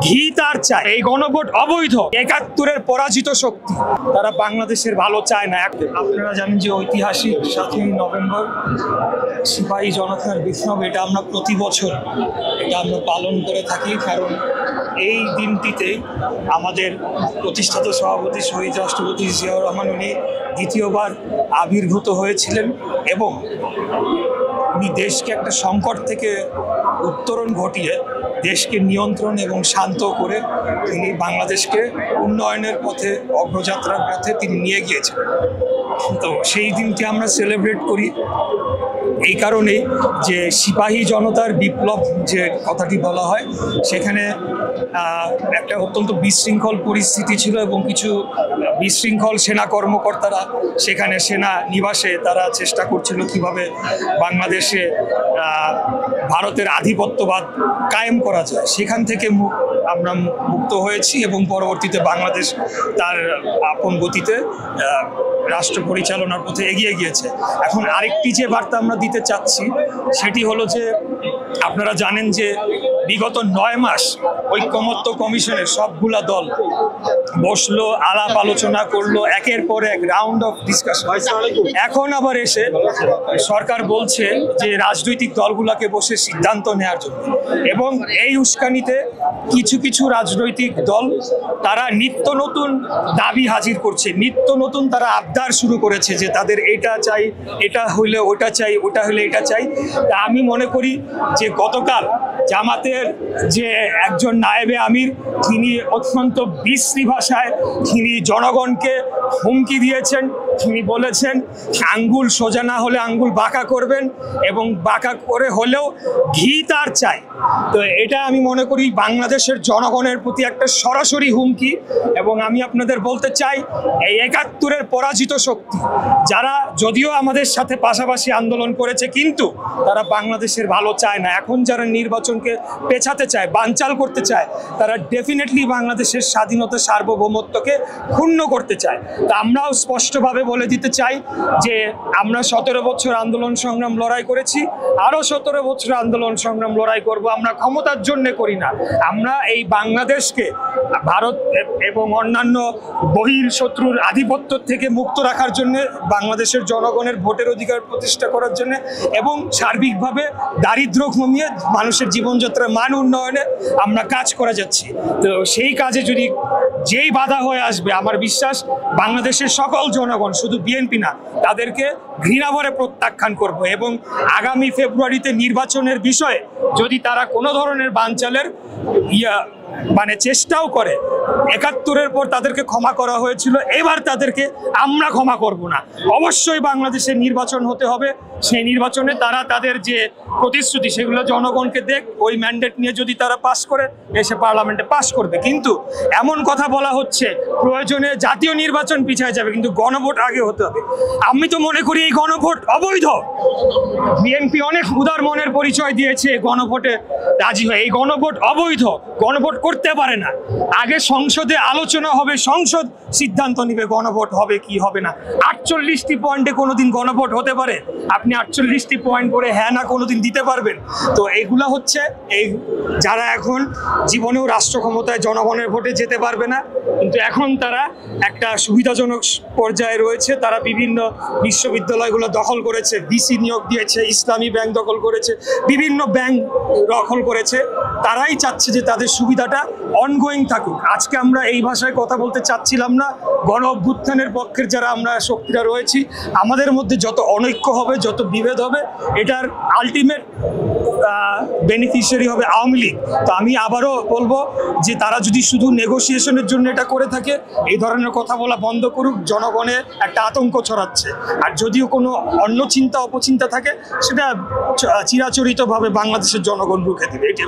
ঘি তার চায়। এই গণভোট অবৈধ। ৭১-এর পরাজিত শক্তি, তারা বাংলাদেশের ভালো চায় না। আপনারা জানেন যে ঐতিহাসিক ৭ই নভেম্বর সিপাহী জনতার বিপ্লব, এটা আমরা প্রতি বছর আমরা পালন করে থাকি। কারণ এই দিনটিতে আমাদের প্রতিষ্ঠাতা সভাপতি শহীদ রাষ্ট্রপতি জিয়াউর রহমান উনি দ্বিতীয়বার আবির্ভূত হয়েছিলেন এবং উনি দেশকে একটা সংকট থেকে উত্তরণ ঘটিয়ে দেশকে নিয়ন্ত্রণ এবং শান্ত করে তিনি বাংলাদেশকে উন্নয়নের পথে, অগ্রযাত্রার পথে তিনি নিয়ে গিয়েছেন। তো সেই দিনটি আমরা সেলিব্রেট করি এই কারণেই যে সিপাহী জনতার বিপ্লব যে কথাটি বলা হয়, সেখানে একটা অত্যন্ত বিশৃঙ্খল পরিস্থিতি ছিল এবং কিছু বিশৃঙ্খল সেনা কর্মকর্তারা সেখানে সেনা নিবাসে তারা চেষ্টা করছিল কিভাবে বাংলাদেশে ভারতের আধিপত্যবাদ কায়েম করা যায়। সেখান থেকে আমরা মুক্ত হয়েছি এবং পরবর্তীতে বাংলাদেশ তার আপন গতিতে রাষ্ট্র পরিচালনার পথে এগিয়ে গিয়েছে। এখন আরেকটি যে বার্তা আমরা দিতে চাচ্ছি সেটি হলো যে আপনারা জানেন যে বিগত ৯ মাস ঐক্যমত্য কমিশনের সবগুলা দল বসলো, আলাপ আলোচনা করলো, একের পর এক রাউন্ড অফ ডিসকাশন। এখন আবার এসে সরকার বলছে যে রাজনৈতিক দলগুলোকে বসে সিদ্ধান্ত নেওয়ার জন্য, এবং এই উস্কানিতে কিছু কিছু রাজনৈতিক দল তারা নিত্য নতুন দাবি হাজির করছে, নিত্য নতুন তারা আবদার শুরু করেছে যে তাদের এটা চাই, এটা হইলে ওটা চাই, ওটা হইলে এটা চাই। তা আমি মনে করি যে গতকাল জামাতের যে একজন নায়েবে আমির তিনি অত্যন্ত বিশ্রী ভাষায় তিনি জনগণকে হুমকি দিয়েছেন। তিনি বলেছেন আঙ্গুল সোজা না হলে আঙ্গুল বাঁকা করবেন এবং বাঁকা করে হলেও ঘি তার চাই। তো এটা আমি মনে করি বাংলাদেশের জনগণের প্রতি একটা সরাসরি হুমকি। এবং আমি আপনাদের বলতে চাই এই ৭১-এর পরাজিত শক্তি যারা যদিও আমাদের সাথে পাশাপাশি আন্দোলন করেছে কিন্তু তারা বাংলাদেশের ভালো চায় না, এখন যারা নির্বাচনকে পেছাতে চায়, বানচাল করতে চায়, তারা ডেফিনেটলি বাংলাদেশের স্বাধীনতা সার্বভৌমত্বকে ক্ষুণ্ণ করতে চায়। তা আমরাও স্পষ্টভাবে বলে দিতে চাই যে আমরা ১৭ বছর আন্দোলন সংগ্রাম লড়াই করেছি, আরও ১৭ বছর আন্দোলন সংগ্রাম লড়াই করব। আমরা ক্ষমতার জন্য করি না, আমরা এই বাংলাদেশকে ভারত এবং অন্যান্য বহিঃশত্রুর আধিপত্য থেকে মুক্ত রাখার জন্য, বাংলাদেশের জনগণের ভোটের অধিকার প্রতিষ্ঠা করার জন্য এবং সার্বিকভাবে দারিদ্র্য কমিয়ে মানুষের জীবনযাত্রার মান উন্নয়নে আমরা কাজ করে যাচ্ছি। তো সেই কাজে যদি যেই বাধা হয়ে আসবে, আমার বিশ্বাস বাংলাদেশের সকল জনগণ, শুধু বিএনপি না, তাদেরকে ঘৃণাভরে প্রত্যাখ্যান করব। এবং আগামী ফেব্রুয়ারিতে নির্বাচনের বিষয়ে যদি তারা কোনো ধরনের বানচালের চেষ্টাও করে, ৭১-এর পর তাদেরকে ক্ষমা করা হয়েছিল, এবার তাদেরকে আমরা ক্ষমা করব না। অবশ্যই বাংলাদেশে নির্বাচন হতে হবে, সেই নির্বাচনে তারা তাদের যে প্রতিশ্রুতি সেগুলো জনগণকে দেখ, ওই ম্যান্ডেট নিয়ে যদি তারা পাস করে এসে পার্লামেন্টে পাস করবে। কিন্তু এমন কথা বলা হচ্ছে প্রয়োজনে জাতীয় নির্বাচন পিছিয়ে যাবে কিন্তু গণভোট আগে হতে হবে। আমি তো মনে করি এই গণভোট অবৈধ। বিএনপি অনেক উদার মনের পরিচয় দিয়েছে গণভোটে রাজি হয়ে, এই গণভোট অবৈধ, গণভোট করতে পারে না। আগে সংসদে আলোচনা হবে, সংসদ সিদ্ধান্ত নিবে গণভোট হবে কি হবে না। ৪৮টি পয়েন্টে কোনোদিন গণভোট হতে পারে? আপনি ৪৮টি পয়েন্ট করে হ্যাঁ না কোনোদিন দিতে পারবেন? তো এগুলা হচ্ছে এই যারা এখন জীবনেও রাষ্ট্র ক্ষমতায় জনগণের ভোটে যেতে পারবে না, কিন্তু এখন তারা একটা সুবিধাজনক পর্যায়ে রয়েছে। তারা বিভিন্ন বিশ্ববিদ্যালয়গুলো দখল করেছে, ভিসি নিয়োগ দিয়েছে, ইসলামী ব্যাংক দখল করেছে, বিভিন্ন ব্যাংক দখল করেছে। তারাই চাচ্ছে যে তাদের সুবিধাটা অনগোয়িং থাকুক। আজকে আমরা এই ভাষায় কথা বলতে চাচ্ছিলাম না। গণ অভ্যুত্থানের পক্ষের যারা আমরা শক্তিরা রয়েছি, আমাদের মধ্যে যত অনৈক্য হবে, যত বিভেদ হবে, এটার আলটিমেট বেনিফিশিয়ারি হবে আওয়ামী লীগ। তো আমি আবারও বলবো যে তারা যদি শুধু নেগোসিয়েশনের জন্য এটা করে থাকে, এই ধরনের কথা বলা বন্ধ করুক। জনগণে একটা আতঙ্ক ছড়াচ্ছে। আর যদিও কোনো অন্য চিন্তা অপচিন্তা থাকে, সেটা চিরাচরিতভাবে বাংলাদেশের জনগণ রুখে দেবে। এটি